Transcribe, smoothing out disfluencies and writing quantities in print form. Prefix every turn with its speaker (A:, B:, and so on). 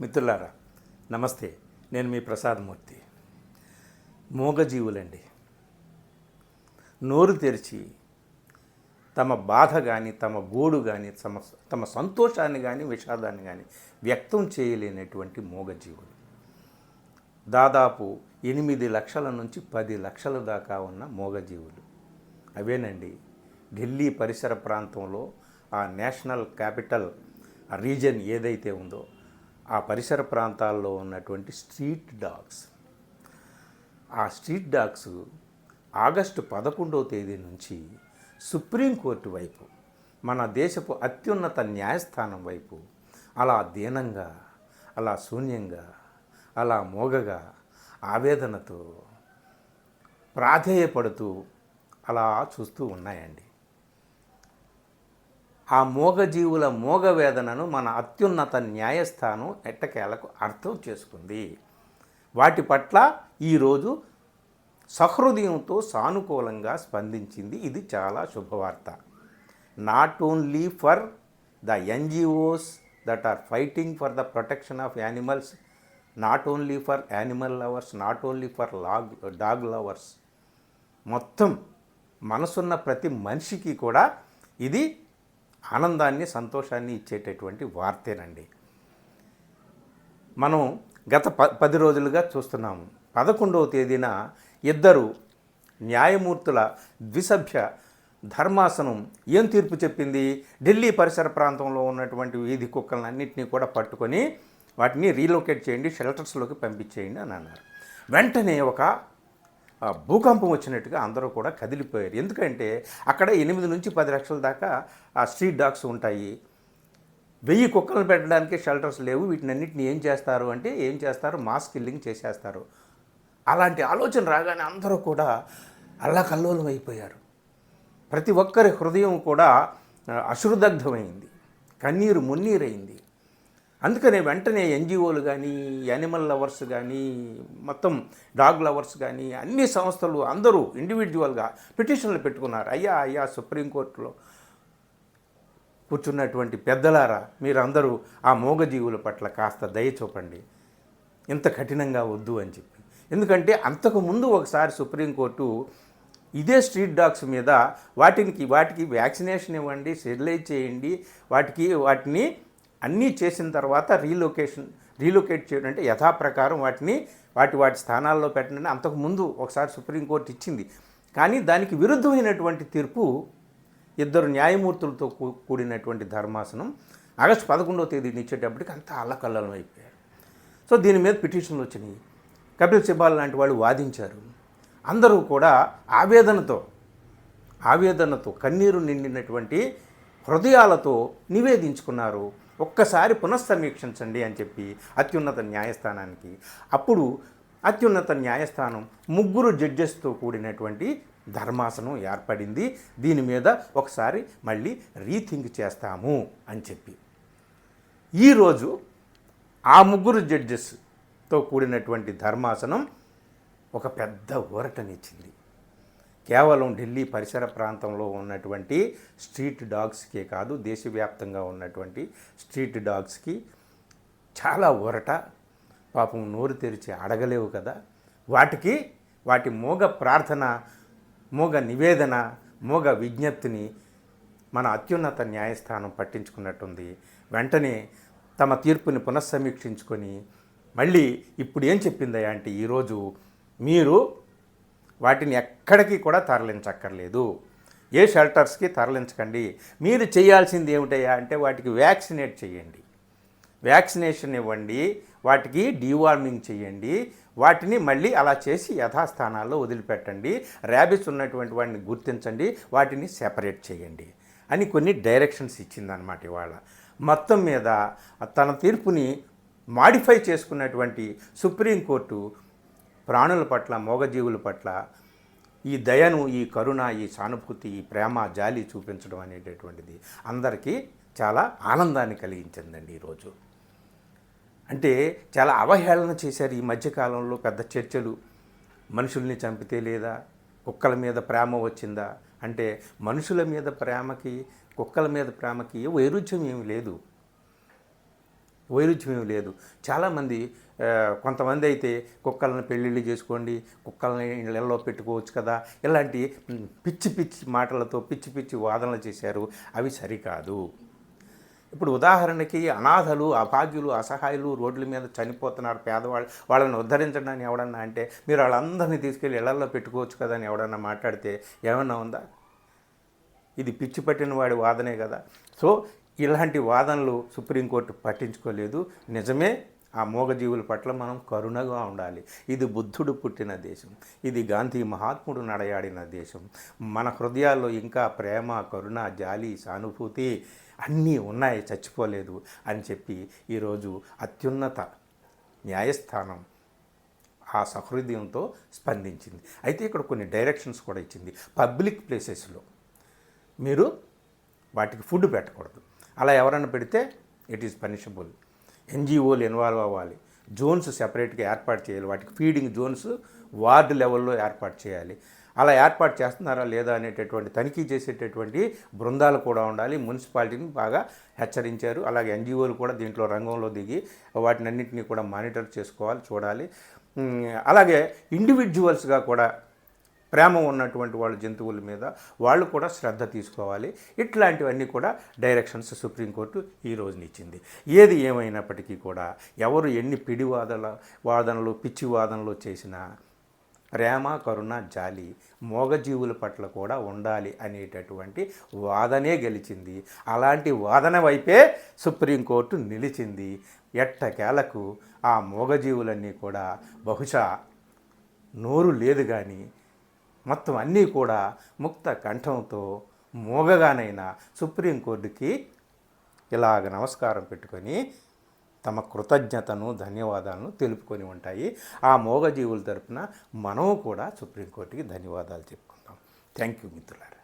A: మిత్రులారా నమస్తే. నేను మీ ప్రసాదమూర్తి. మూగజీవులండి. నోరు తెరిచి తమ బాధ కానీ, తమ గోడు కానీ, తమ సంతోషాన్ని కానీ, విషాదాన్ని కానీ వ్యక్తం చేయలేనటువంటి మూగజీవులు. దాదాపు 8 లక్షల నుంచి 10 లక్షల దాకా ఉన్న మూగజీవులు. అవేనండి ఢిల్లీ పరిసర ప్రాంతంలో ఆ నేషనల్ క్యాపిటల్ రీజన్ ఏదైతే ఉందో ఆ పరిసర ప్రాంతాల్లో ఉన్నటువంటి స్ట్రీట్ డాగ్స్. ఆ స్ట్రీట్ డాగ్స్ ఆగస్టు 11వ తేదీ నుంచి సుప్రీంకోర్టు వైపు, మన దేశపు అత్యున్నత న్యాయస్థానం వైపు అలా దీనంగా, అలా శూన్యంగా, అలా మోగగా, ఆవేదనతో, ప్రాధేయపడుతూ అలా చూస్తూ ఉన్నాయండి. ఆ మూగజీవుల మూగవేదనను మన అత్యున్నత న్యాయస్థానం ఎట్టకేలకు అర్థం చేసుకుంది. వాటి పట్ల ఈరోజు సహృదయంతో సానుకూలంగా స్పందించింది. ఇది చాలా శుభవార్త. Not only for the NGOs that are fighting for the protection of animals, not only for animal lovers, not only for dog lovers, మొత్తం మనసున్న ప్రతి మనిషికి కూడా ఇది ఆనందాన్ని, సంతోషాన్ని ఇచ్చేటటువంటి వార్తేనండి. మనం గత 10 రోజులుగా చూస్తున్నాము. 11వ తేదీన 2 న్యాయమూర్తుల ద్విసభ్య ధర్మాసనం ఏం తీర్పు చెప్పింది? ఢిల్లీ పరిసర ప్రాంతంలో ఉన్నటువంటి వీధి కుక్కలన్నింటినీ కూడా పట్టుకొని వాటిని రీలొకేట్ చేయండి, షెల్టర్స్లోకి పంపించేయండి అని అన్నారు. వెంటనే ఒక భూకంపం వచ్చినట్టుగా అందరూ కూడా కదిలిపోయారు. ఎందుకంటే అక్కడ 8 నుంచి 10 లక్షల దాకా ఆ స్ట్రీట్ డాగ్స్ ఉంటాయి. 1000 కుక్కలను పెట్టడానికి షెల్టర్స్ లేవు. వీటినన్నింటిని ఏం చేస్తారు? మాస్ కిల్లింగ్ చేసేస్తారు. అలాంటి ఆలోచన రాగానే అందరూ కూడా అల్లకల్లోలం అయిపోయారు. ప్రతి ఒక్కరి హృదయం కూడా అశ్రుదగ్ధమైంది, కన్నీరు మున్నీరైంది. అందుకనే వెంటనే ఎన్జిఓలు కానీ, యానిమల్ లవర్స్ కానీ, మొత్తం డాగ్ లవర్స్ కానీ, అన్ని సంస్థలు అందరూ ఇండివిజువల్గా పిటిషన్లు పెట్టుకున్నారు. అయ్యా సుప్రీంకోర్టులో కూర్చున్నటువంటి పెద్దలారా, మీరందరూ ఆ మూగజీవుల పట్ల కాస్త దయ చూపండి, ఇంత కఠినంగా వద్దు అని చెప్పి. ఎందుకంటే అంతకుముందు ఒకసారి సుప్రీంకోర్టు ఇదే స్ట్రీట్ డాగ్స్ మీద వాటికి వ్యాక్సినేషన్ ఇవ్వండి, స్టెరిలైజ్ చేయండి, వాటిని అన్నీ చేసిన తర్వాత రీలొకేట్ చేయడం అంటే యథాప్రకారం వాటి స్థానాల్లో పెట్టండి అంతకుముందు ఒకసారి సుప్రీంకోర్టు ఇచ్చింది. కానీ దానికి విరుద్ధమైనటువంటి తీర్పు 2 న్యాయమూర్తులతో కూడినటువంటి ధర్మాసనం ఆగస్టు 11వ తేదీని ఇచ్చేటప్పటికి అంతా అల్లకల్లోలం అయిపోయారు. సో దీని మీద పిటిషన్లు వచ్చినాయి. కపిల్ సిబాల్ లాంటి వాళ్ళు వాదించారు. అందరూ కూడా ఆవేదనతో కన్నీరు నిండినటువంటి హృదయాలతో నివేదించుకున్నారు. ఒక్కసారి పునఃసమీక్షించండి అని చెప్పి అత్యున్నత న్యాయస్థానానికి. అప్పుడు అత్యున్నత న్యాయస్థానం 3 జడ్జెస్తో కూడినటువంటి ధర్మాసనం ఏర్పడింది. దీని మీద ఒకసారి మళ్ళీ రీథింక్ చేస్తాము అని చెప్పి ఈరోజు ఆ 3 జడ్జెస్తో కూడినటువంటి ధర్మాసనం ఒక పెద్ద ఊరటనిచ్చింది. కేవలం ఢిల్లీ పరిసర ప్రాంతంలో ఉన్నటువంటి స్ట్రీట్ డాగ్స్కే కాదు, దేశవ్యాప్తంగా ఉన్నటువంటి స్ట్రీట్ డాగ్స్కి చాలా ఊరట. పాపం నోరు తెరిచి అడగలేవు కదా, వాటి మోగ ప్రార్థన, మోగ నివేదన, మోగ విజ్ఞప్తిని మన అత్యున్నత న్యాయస్థానం పట్టించుకున్నట్టుంది. వెంటనే తమ తీర్పుని పునఃసమీక్షించుకొని మళ్ళీ ఇప్పుడు ఏం చెప్పిందయ్యా అంటే, ఈరోజు మీరు వాటిని ఎక్కడికి కూడా తరలించక్కర్లేదు, ఏ షెల్టర్స్కి తరలించకండి. మీరు చేయాల్సింది ఏమిటయ్యా అంటే వాటికి వ్యాక్సినేట్ చేయండి, వ్యాక్సినేషన్ ఇవ్వండి, వాటికి డీవార్మింగ్ చేయండి, వాటిని మళ్ళీ అలా చేసి యథాస్థానాల్లో వదిలిపెట్టండి, ర్యాబిస్ ఉన్నటువంటి వాటిని గుర్తించండి, వాటిని సెపరేట్ చేయండి అని కొన్ని డైరెక్షన్స్ ఇచ్చిందనమాట. ఇవాళ మొత్తం మీద తన తీర్పుని మాడిఫై చేసుకున్నటువంటి సుప్రీంకోర్టు ప్రాణుల పట్ల, మూగజీవుల పట్ల ఈ దయను, ఈ కరుణ, ఈ సానుభూతి, ఈ ప్రేమ, జాలి చూపించడం అనేటటువంటిది అందరికీ చాలా ఆనందాన్ని కలిగించిందండి. ఈరోజు అంటే చాలా అవహేళన చేశారు ఈ మధ్యకాలంలో. పెద్ద చర్చలు, మనుషుల్ని చంపితే లేదా కుక్కల మీద ప్రేమ వచ్చిందా అంటే, మనుషుల మీద ప్రేమకి కుక్కల మీద ప్రేమకి వైరుధ్యం ఏమి లేదు. వైరుధ్యం ఏమి లేదు. చాలామంది కొంతమంది అయితే కుక్కలను పెళ్ళిళ్ళు చేసుకోండి, కుక్కల్ని ఇళ్ళల్లో పెట్టుకోవచ్చు కదా, ఇలాంటి పిచ్చి పిచ్చి మాటలతో పిచ్చి పిచ్చి వాదనలు చేశారు. అవి సరికాదు. ఇప్పుడు ఉదాహరణకి అనాథలు, అభాగ్యులు, అసహాయులు రోడ్ల మీద చనిపోతున్నారు పేదవాళ్ళు, వాళ్ళని ఉద్ధరించడానికి ఎవడన్నా అంటే మీరు వాళ్ళందరినీ తీసుకెళ్ళి ఇళ్లల్లో పెట్టుకోవచ్చు కదా అని ఎవడన్నా మాట్లాడితే ఏమన్నా ఉందా? ఇది పిచ్చి పట్టిన వాడి వాదనే కదా. సో ఇలాంటి వాదనలు సుప్రీంకోర్టు పట్టించుకోలేదు. నిజమే, ఆ మూగజీవుల పట్ల మనం కరుణగా ఉండాలి. ఇది బుద్ధుడు పుట్టిన దేశం, ఇది గాంధీ మహాత్ముడు నడయాడిన దేశం. మన హృదయాల్లో ఇంకా ప్రేమ, కరుణ, జాలి, సానుభూతి అన్నీ ఉన్నాయి, చచ్చిపోలేదు అని చెప్పి ఈరోజు అత్యున్నత న్యాయస్థానం ఆ సహృదయంతో స్పందించింది. అయితే ఇక్కడ కొన్ని డైరెక్షన్స్ కూడా ఇచ్చింది. పబ్లిక్ ప్లేసెస్లో మీరు వాటికి ఫుడ్ పెట్టకూడదు. అలా ఎవరైనా పెడితే ఇట్ ఈస్ పనిషబుల్. ఎన్జిఓలు ఇన్వాల్వ్ అవ్వాలి, జోన్స్ సెపరేట్గా ఏర్పాటు చేయాలి, వాటికి ఫీడింగ్ జోన్స్ వార్డు లెవెల్లో ఏర్పాటు చేయాలి. అలా ఏర్పాటు చేస్తున్నారా లేదా అనేటటువంటి తనిఖీ చేసేటటువంటి బృందాలు కూడా ఉండాలి. మున్సిపాలిటీని బాగా హెచ్చరించారు. అలాగే ఎన్జిఓలు కూడా దీంట్లో రంగంలో దిగి వాటినన్నింటినీ కూడా మానిటర్ చేసుకోవాలి, చూడాలి. అలాగే ఇండివిజువల్స్గా కూడా ప్రేమ ఉన్నటువంటి వాళ్ళు జంతువుల మీద వాళ్ళు కూడా శ్రద్ధ తీసుకోవాలి. ఇట్లాంటివన్నీ కూడా డైరెక్షన్స్ సుప్రీంకోర్టు ఈ రోజున ఇచ్చింది. ఏది ఏమైనప్పటికీ కూడా ఎవరు ఎన్ని వాదనలు పిచ్చి వాదనలు చేసినా ప్రేమ, కరుణ, జాలి మూగజీవుల పట్ల కూడా ఉండాలి అనేటటువంటి వాదనే గెలిచింది. అలాంటి వాదన వైపే సుప్రీంకోర్టు నిలిచింది. ఎట్టకేలకు ఆ మూగజీవులన్నీ కూడా బహుశా నోరు లేదు కానీ మొత్తం అన్నీ కూడా ముక్త కంఠంతో మూగగానైనా సుప్రీంకోర్టుకి ఇలాగ నమస్కారం పెట్టుకొని తమ కృతజ్ఞతను, ధన్యవాదాలను తెలుపుకొని ఉంటాయి. ఆ మూగజీవుల తరపున మనము కూడా సుప్రీంకోర్టుకి ధన్యవాదాలు చెప్పుకుందాం. థ్యాంక్ యూ మిత్రులారా.